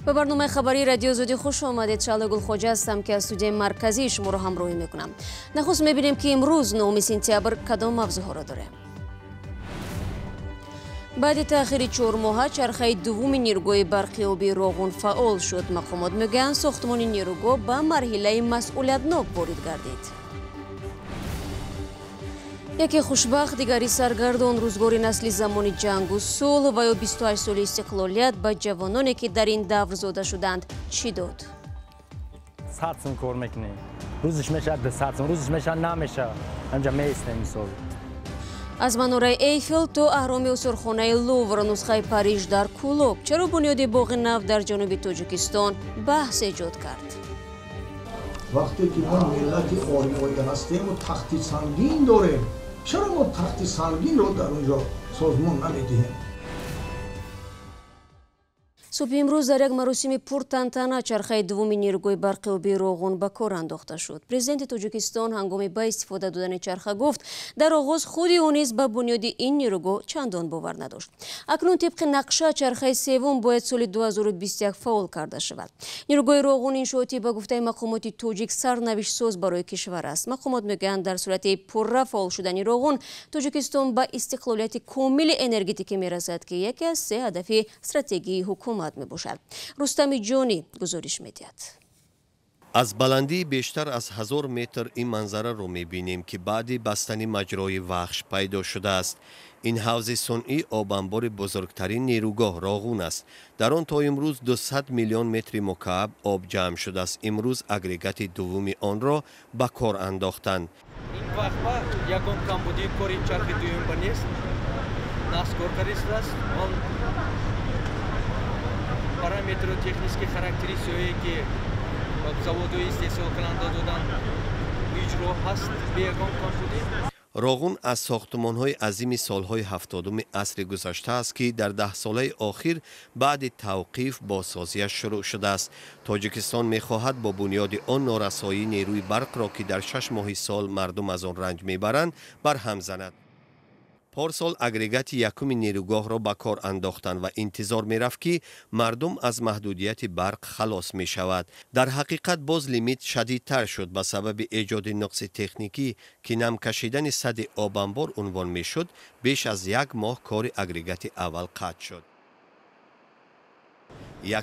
به برنامه خبری رادیو زودی خوش آمدید. شعله گلخوجه هستم که از استودیوی مرکزی شما رو همراهی میکنم. نخست میبینیم که امروز 9 سپتامبر کدام موضوعها را داره. بعد تأخیر 4 ماه چرخه دوم نیروگاه برقی آبی راغون فعال شد. مقامات میگن ساختمان نیروگاه به مرحله مسئولیتناک وارد گردید. یکی خوشبخت دیگری سرگردان. روزگار نسل زمان جنگ و صلح و یا 28 سال استقلالیت به جوانانی که در این دور زاده شدند چی داد؟ 100 سال کار میکنه. روزش میشه 200 سال، روزش میشه نمیشه. همجا میستیم مثال. از مناره ایفل تا اهرام استورخانه لوور نسخه پاریژ در کولوب. چرا بنیاد باغ نفت در جنوب تاجیکستان بحث ایجاد کرد؟ وقتی که ما ملت آریایی هستیم و تخت سنگین داریم، چرا ما تخت سنگین رو در اونجا سازمان نمیدیم؟ صبح امروز در یک مراسم پرتنطنه چرخه دوم نیروگاه برقی آبی راغون به کار انداخته شد. پرزیدنت تاجیکستان هنگام به استفاده دادن چرخه گفت در آغاز خودی او نیز به بنیاد این نیروگاه چندان باور نداشت. اکنون طبق نقشه چرخه سوم باید سال 2021 فعال کرده شود. نیروگاه راغون انشاءاتی به گفته مقامات تاجیک سرنوشت ساز برای کشور است. مقامات میگویند در صورت پررا فعال شدن راغون تاجیکستان به استقلالیت کامل انرژتیکی میرسد که یکی از 3 هدف استراتژی حکومت می باشد. رستم جانی گزارش میدهد. از بلندی بیشتر از 1000 متر این منظره رو می بینیم که بعد بستن مجرای وحش پیدا شده است. این حوض صنعی آبانبار بزرگترین نیروگاه راغون است. در آن تا امروز 200 میلیون متر مکعب آب جمع شده است. امروز اگریگات دوم آن را به کار انداختند. این وقت یکم کمبودی کاری چرخ دوم نیست. ناسکورکاری است. پارامتر و تکنیکی خاراکتریستیکی که заводу استحصال کننده دادن اجرا هست بیگم کمبودی. راغون از ساختمان‌های عظیم سالهای 70 عصر گذشته است که در 10 ساله اخیر بعد توقیف بازسازیش شروع شده است. تاجیکستان می‌خواهد با بنیاد آن نارسایی نیروی برق را که در 6 ماه سال مردم از آن رنج می‌برند برهم زند. پارسال اگریگات یکم نیروگاه را به کار انداختند و انتظار می رفت که مردم از محدودیت برق خلاص می شود. در حقیقت باز لیمیت شدیدتر شد به سبب ایجاد نقص تکنیکی که نم کشیدن سد آبانبار عنوان می شد. بیش از 1 ماه کار اگریگات اول قطع شد.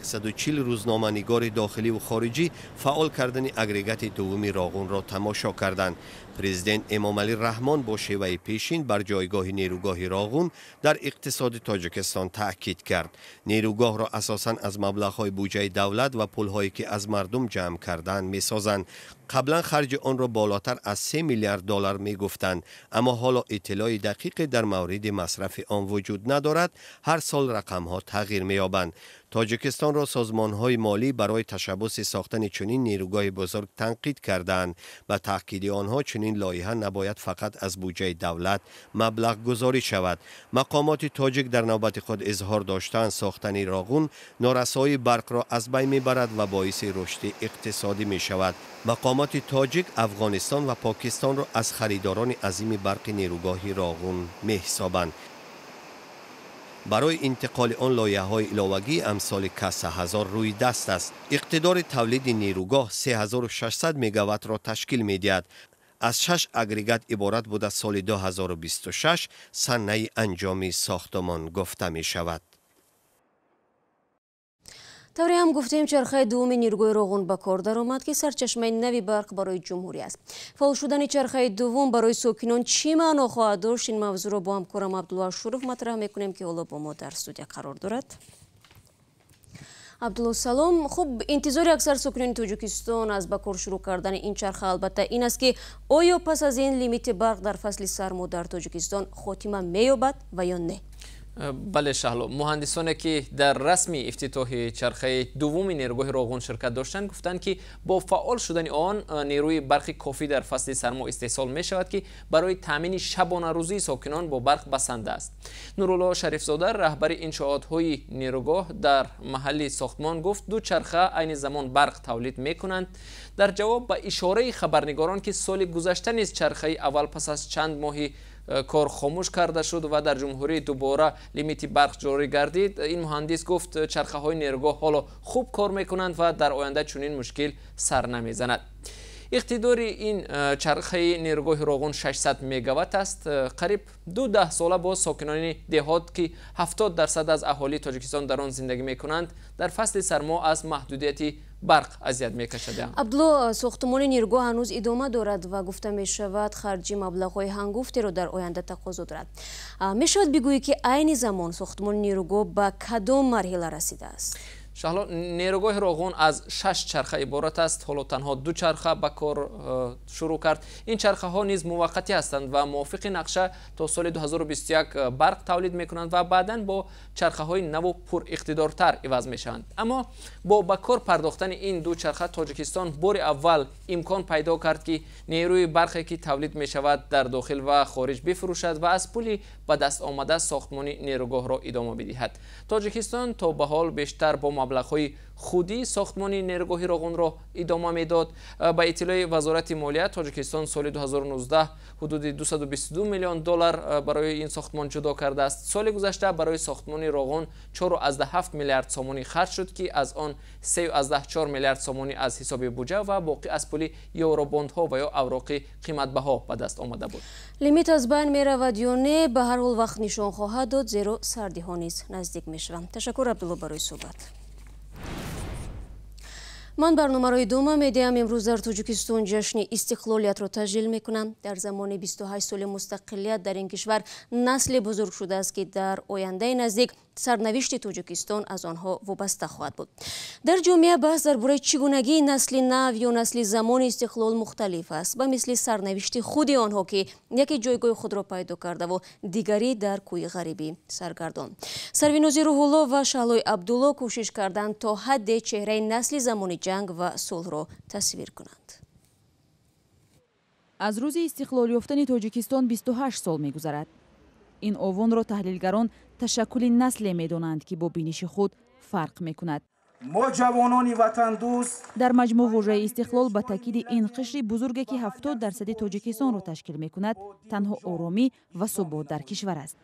140 روزنامه‌نگار داخلی و خارجی فعال کردن اگریگات دوم راغون را تماشا کردند. پرزیدنت امام علی رحمان با شیوه پیشین بر جایگاه نیروگاه راغون در اقتصاد تاجیکستان تاکید کرد. نیروگاه را اساساً از مبلغ‌های بودجه دولت و پول‌هایی که از مردم جمع کردند می‌سازند. قبلا خرج آن را بالاتر از 3 میلیارد دلار می‌گفتند، اما حالا اطلاع دقیق در مورد مصرف آن وجود ندارد. هر سال رقم‌ها تغییر می‌یابند. تاجیکستان را سازمان‌های مالی برای تشبث ساختن چنین نیروگاه بزرگ تنقید کردند. به تأکید آنها چنین لایحه نباید فقط از بودجه دولت مبلغ گذاری شود. مقامات تاجیک در نوبت خود اظهار داشتند ساختن راغون نارسایی برق را از بین میبرد و باعث رشد اقتصادی می شود. مقامات تاجیک افغانستان و پاکستان را از خریداران عظیم برق نیروگاه راغون می حسابند. برای انتقال آن لایحه‌های علاوه‌ای امثال کسه هزار روی دست است. اقتدار تولید نیروگاه 3600 مگاوات را تشکیل می‌دهد. از 6 اگریگات عبارت بود. از سال 2026 صنعه انجامی ساختمان گفته می شود. طوری هم گفتیم چرخه دوم نیروگاه راغون به کار درآمد که سرچشمه نوی برق برای جمهوری است. فعال شدن چرخه دوم برای ساکنان چی معنا خواهد داشت؟ این موضوع را با همکارم عبدالله شروف مطرح میکنیم که حالا با ما در استودیو قرار دارد. عبدالله سلام. خب انتظار اکثر ساکنان تاجیکستان از به کار شروع کردن این چرخه البته این است که آیا پس از این لیمیت برق در فصل سرما در تاجیکستان خاتمه می‌یابد و یا نه؟ بله شهلا، مهندسانی که در رسمی افتتاح چرخه دوم نیروگاه راغون شرکت داشتند گفتند که با فعال شدن آن نیروی برق کافی در فصل سرما استحصال می شود که برای تامین شبانه روزی ساکنان با برق بسنده است. نورالله شریفزاده رهبر انشاءات های نیروگاه در محل ساختمان گفت 2 چرخه عین زمان برق تولید می کنند. در جواب به اشاره خبرنگاران که سال گذشته نیز چرخه اول پس از چند ماهی کار خاموش کرده شد و در جمهوری دوباره لیمیت برق جاری گردید. این مهندس گفت چرخه های نیروگاه حالا خوب کار میکنند و در آینده چنین مشکل سر نمیزند. اقتدار این چرخه نیروگاه راغون 600 مگاوات است. قریب 2 ساله با ساکنان دهات که 70% از اهالی تاجیکستان در آن زندگی میکنند در فصل سرما از محدودیت برق اذیت میکشند. عبدالله، ساختمان نیروگاه هنوز ادامه دارد و گفته می شود خرج مبلغ‌های هنگفتی را در آینده تقاضا دارد. می شود بگویی که عین زمان ساختمان نیروگاه به کدام مرحله رسیده است؟ شهلا، نیروگاه راغون از 6 چرخه عبارت است. حالا تنها 2 چرخه به کار شروع کرد. این چرخه ها نیز موقتی هستند و موافق نقشه تا سال 2021 برق تولید میکنند و بعدا با چرخه های نو و پر اقتدارتر عوض میشوند. اما با به کار پرداختن این 2 چرخه تاجیکستان بار اول امکان پیدا کرد که نیروی برقی که تولید می شود در داخل و خارج بفروشد و از پولی به دست آمده ساختمان نیروگاه را ادامه بدهد. تاجیکستان تا به حال بیشتر با مبلغ‌های خودی ساختمان نیروگاه راغون را ادامه میداد. با اطلاع وزارت مالیه تاجیکستان سال 2019 حدود 222 میلیون دلار برای این ساختمان جدا کرده است. سال گذشته برای ساختمان راغون 4.7 میلیارد سامانی خرج شد که از آن 3.4 میلیارد سامانی از حساب بودجه و باقی از پول یوروبوندها و یا اوراق قیمت‌بها به دست آمده بود. لیمیت از بین می رود یا نه به هر حال وقت نشان خواهد داد، زیرا سردی ها نیز نزدیک می شوند. تشکر عبدالله برای صحبت. من برنامه رای دوم میدیم. امروز در تاجیکستان جشن استقلالیت را تجلیل میکنم. در زمان 28 سال مستقلیت در این کشور نسل بزرگ شده است که در آینده نزدیک سرنوشت تاجیکستان از آنها وابسته خواهد بود. در جامعه بحث درباره چگونگی نسل نو یا نسل زمان استقلال مختلف است، به مثل سرنوشت خود آنها که یکی جایگاه خود را پیدا کرده و دیگری در کوی غریبی سرگردان. سروینوزی روح‌الله و شهلای عبدالله کوشش کردند تا حد چهره نسل زمان جنگ و صلح را تصویر کنند. از روز استقلال یافتن تاجیکستان 28 سال می‌گذرد. این آوان را تحلیلگران تشکل نسل می‌دانند که با بینش خود فرق می‌کند. ما جوانان وطن دوست در مجموع واژه استقلال به تاکید این قشر بزرگی که 70% تاجیکستان را تشکیل می‌کند تنها آرامی و ثبات در کشور است.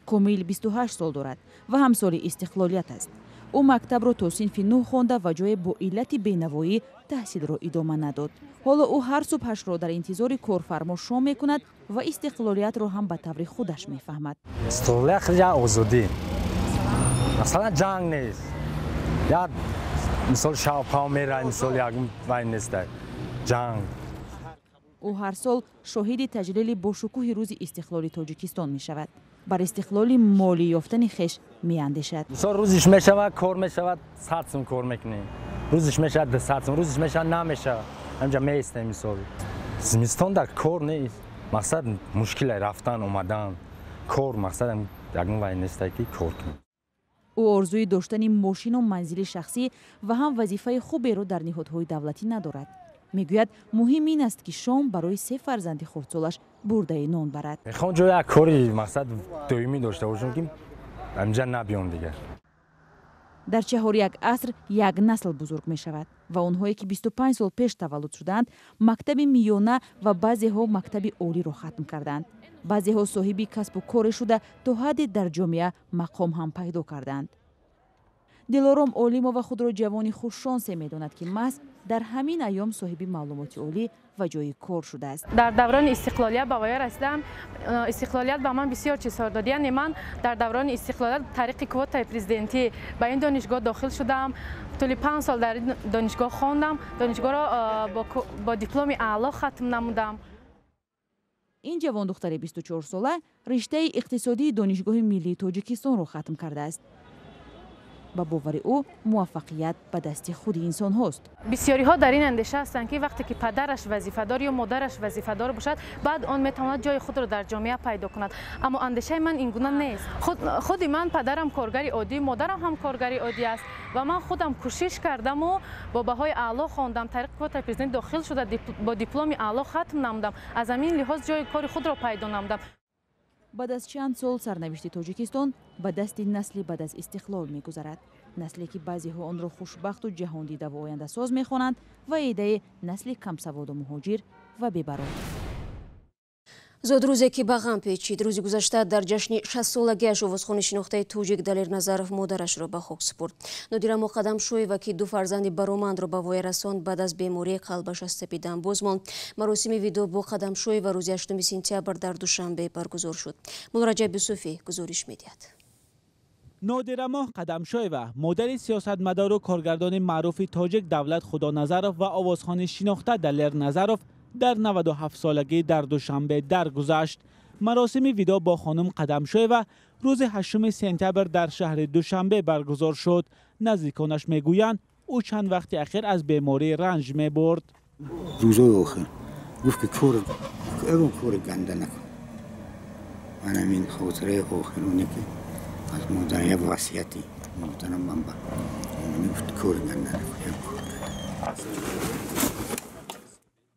کامیل 28 سال دارد و همسال استقلالیت است. او مکتب را تا صنف 9 خوانده و جای با علت بینوایی تحصیل را ادامه نداد. حالا او هر صبحش را در انتظار کارفرما شام می‌کند و استقلالیت را هم به طور خودش می‌فهمد. استقلالیت خیلی آزادی. مثلا جنگ نیست. یا مثال شاوپا میره، مثال یک وای نیست. جنگ. او هر سال شاهد تجلیل با شکوه روز استقلال تاجیکستان می‌شود. بر استقلال مالی یافتن خش می‌اندیشد. مثلا روزش میشود کار میشود 100 سوم کار میکنی. روزش میشود 200 سوم، روزش میشود نمیشه. همینجا میستیم مثال. زمستان در کار نیست. مقصد مشکل رفتن اومدن. کار مقصد یگان وای نیست که کار کنی. او آرزوی داشتن ماشین و منزل شخصی و هم وظیفه خوبی را در نهادهای دولتی ندارد. میگوید مهم این است که شام برای 3 فرزند خردسالش برده نان برد. میخوام جای یک کاری مقصد دائمی داشته باشم که همینجا نبیام دیگه. در چهار یک عصر یک نسل بزرگ می شود و آنهایی که 25 سال پیش تولد شدند مکتب میانه و بعضی ها مکتب عالی را ختم کردند. بعضی ها صاحب کسب و کار شده تا حدی در جامعه مقام هم پیدا کردند. دلارام عالم و خود را جوانی خوششانس می‌داند که محض در همین ایام صاحب معلومات عالی و جای کار شده است. در دوران استقلالیت به وای رسیدم. استقلالیت به من بسیار چیزها داد. یعنی من در دوران استقلالیت طریق کوتای پرزیدنتی به این دانشگاه داخل شدم. طول 5 سال در دانشگاه خواندم. دانشگاه را با دیپلم اعلی ختم نمودم. این جوان دختر 24 ساله رشته اقتصادی دانشگاه ملی تاجیکستان را ختم کرده است. با باور او موفقیت به دست خود انسان هست. بسیاری ها در این اندیشه هستند که وقتی که پدرش وظیفه‌دار یا مادرش وظیفه‌دار باشد بعد آن میتواند جای خود را در جامعه پیدا کند، اما اندیشه من این گونه نیست. خود من پدرم کارگری عادی، مادرم هم کارگری عادی است و من خودم کوشش کردم و با بهای اعلی خواندم، طریق کوتاه پرزیدنت داخل شده، با دیپلم اعلی ختم نمودم، از همین لحاظ جای کار خود را پیدا نمودم. بعد از چند سال سرنوشت تاجیکستان به دست نسلی بعد از استقلال می‌گذرد. نسلی که بعضی ها آن را خوشبخت و جهان دیده و آینده ساز می‌خوانند و ایده نسل کم سواد و مهاجر و بی‌برای. زود روزی که به غم پیچید. روز گذشته در جشن 60 سالگیش آوازخوان شناخته توجیک دلیر نظرов مادرش را به خاک سپرد. نادیرا قدمشویeva که دو فرزند برآمند را به وای رساند بعد از بیماری قلبش از سپیدن باز ماند. مراسم ویدو با قدمشویeva روز 8 سپتامبر در دوشنبه برگزار شد. مولرجب یوسفی گزارش می‌دهد. نادیرا قدمشویeva مادر سیاستمدار و کارگردان معروف تاجیک دولت خدا نظرov و آوازخوان شناخته دلیر نظرov در 97 سالگی در دوشنبه درگذشت. مراسم ویدا با خانم قدمشویeva روز 8 سپتامبر در شهر دوشنبه برگزار شد. نزدیکانش میگویند او چند وقت اخیر از بیماری رنج میبرد. روزای آخر گفت که کار گنده نکن. من همین خاطره آخرونی که از مادر یک وصیتی محترم من با گفت کار گنده نکن.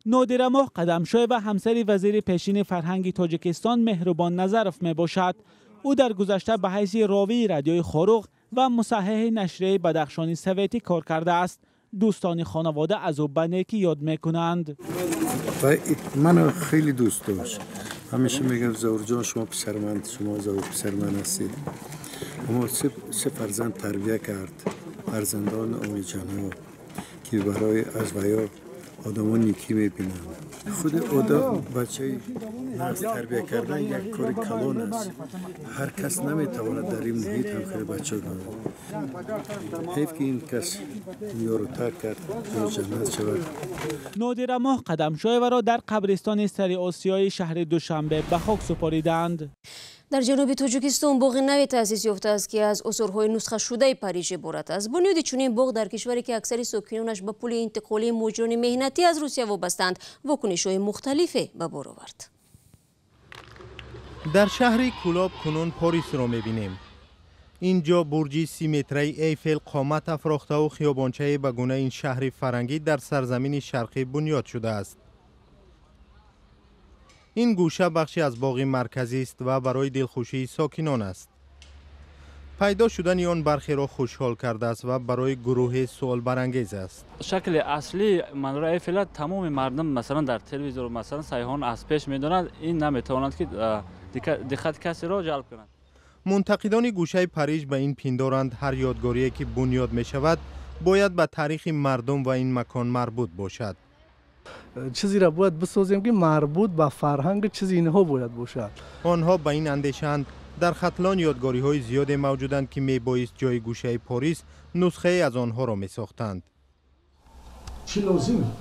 نادیرا قدمشویeva همسر وزیر پیشین فرهنگ تاجیکستان مهربان نظرov می باشد. او در گذشته به حیث راوی رادیوی خاروق و مصحح نشریه بدخشانی سویتی کار کرده است. دوستان خانواده از او به نیکی یاد می کنند. من خیلی دوست داشت. همیشه میگم زور جان شما زور پسر من هستید. اما سه فرزند تربیت کرد. فرزندان آقای جناب که برای از ویا آدمان نیکی میبینند. خود آدم بچه نسل تربیت کردن یک کار کلان است. هر کس نمیتواند در این محیط هم خیلی بچه دارد. حیف که این کس یارو ترک کرد تا جنت شود. نادیرا قدمشویeva را در قبرستان سر آسیای شهر دوشنبه به خاک سپاریدند. در جنوب تاجیکستان باغ نوی تأسیس یافته است که از اثرهای نسخه شده پاریژ عبارت است. بنیاد چنین باغ در کشوری که اکثر ساکنانش به پول انتقالی مهاجران مهنتی از روسیه وابستند واکنش‌های مختلفی به بار آورد. در شهر کولاب کنون پاریس را می‌بینیم. اینجا برجی 30 متری ایفل قامت افراخته و خیابانچه به گونه این شهر فرنگی در سرزمین شرقی بنیاد شده است. این گوشه بخشی از باغ مرکزی است و برای دلخوشی ساکنان است. پیدا شدن آن برخی را خوشحال کرده است و برای گروه سوال برانگیز است. شکل اصلی منظره ایفل تمام مردم مثلا در تلویزیون مثلا سیاحان از پیش می‌دانند، این نمی‌تواند که دقت کسی را جلب کند. منتقدان گوشه پاریژ به این پندارند هر یادگاری که بنیاد می شود باید به تاریخ مردم و این مکان مربوط باشد. چیزی را باید بسازیم که مربوط به فرهنگ چیزی اینها باید باشد. آنها به این اندیشند در ختلان یادگاری های زیاد موجودند که می بایست جای گوشه پاریس نسخه از آنها را می ساختند. چی لازم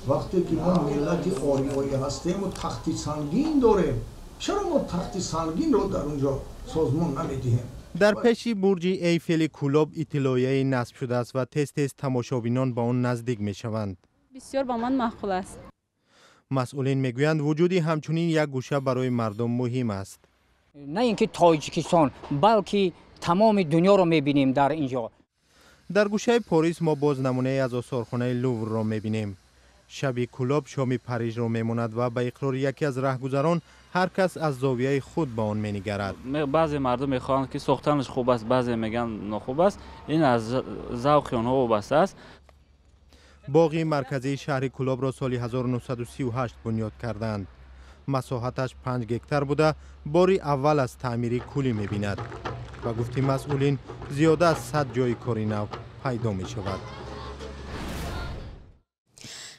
وقتی که ما ملت آریایی هستیم و تخت سنگین داریم، چرا ما تخت سنگین رو در اونجا سازمان نمیدیم؟ در پیش برج ایفل کولاب اطلاعیه نصب شده است و تست تماشابینان با آن نزدیک می شوند. بسیار با من معقول است. مسئولین میگویند وجودی همچنین یک گوشه برای مردم مهم است. نه اینکه تاجیکستان بلکه تمام دنیا را میبینیم در اینجا. در گوشه پاریس ما باز نمونه از آثارخانه لوور را میبینیم. شب کولاب شام پاریژ را میماند و به اقرار یکی از رهگذران هر کس از زاویه خود به آن مینگرد. بعضی مردم میخواهند که ساختنش خوب است، بعضی میگن ناخوب است. این از ذوق آنها وابسته است. باغ مرکزی شهر کولاب را سال 1938 بنیاد کردند. مساحتش 5 هکتار بوده، باری اول از تعمیری کلی می‌بیند و گفتی مسئولین زیاده از 100 جای کاری نو پیدا می‌شود.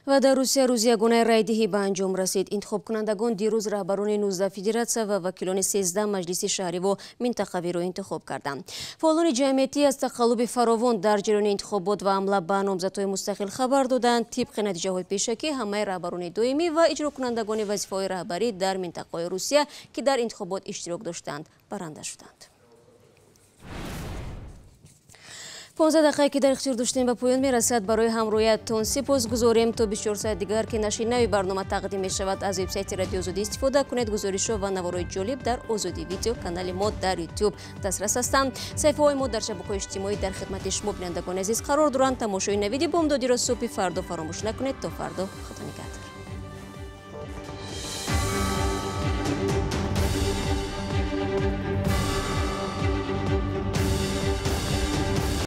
و در روسیه روز یگانه رایدهی به انجام رسید. انتخاب کنندگان دیروز رهبران 19 فدراسیا و وکیلان 13 مجلس شهری و منطقوی را انتخاب کردند. فعالان جمعیتی از تقلب فراوان در جریان انتخابات و حمله به نامزدهای مستقل خبر دادند. طبق نتیجه‌های پیشکی همه رهبران دائمی و اجرا کنندگان وظیفه‌های رهبری در منطقه روسیه که در انتخابات اشتراک داشتند برنده شدند. 15 دقیقه که در اختیار داشتیم به پایان میرسد. برای همراهیتتان سپاسگزاریم. تا 24 ساعت دیگر که نشر نوی برنامه تقدیم می شود از وبسایت رادیو آزادی استفاده کنید. گزارش‌ها و نوارهای جالب در آزادی ویدیو کانال ما در یوتیوب دسترس هستند. صفحه‌های ما در شبکه‌های اجتماعی در خدمت شما بینندگان عزیز قرار دارند. تماشای نوید بامدادی را صبح فردا فراموش نکنید. تا فردا خدا نگهدار.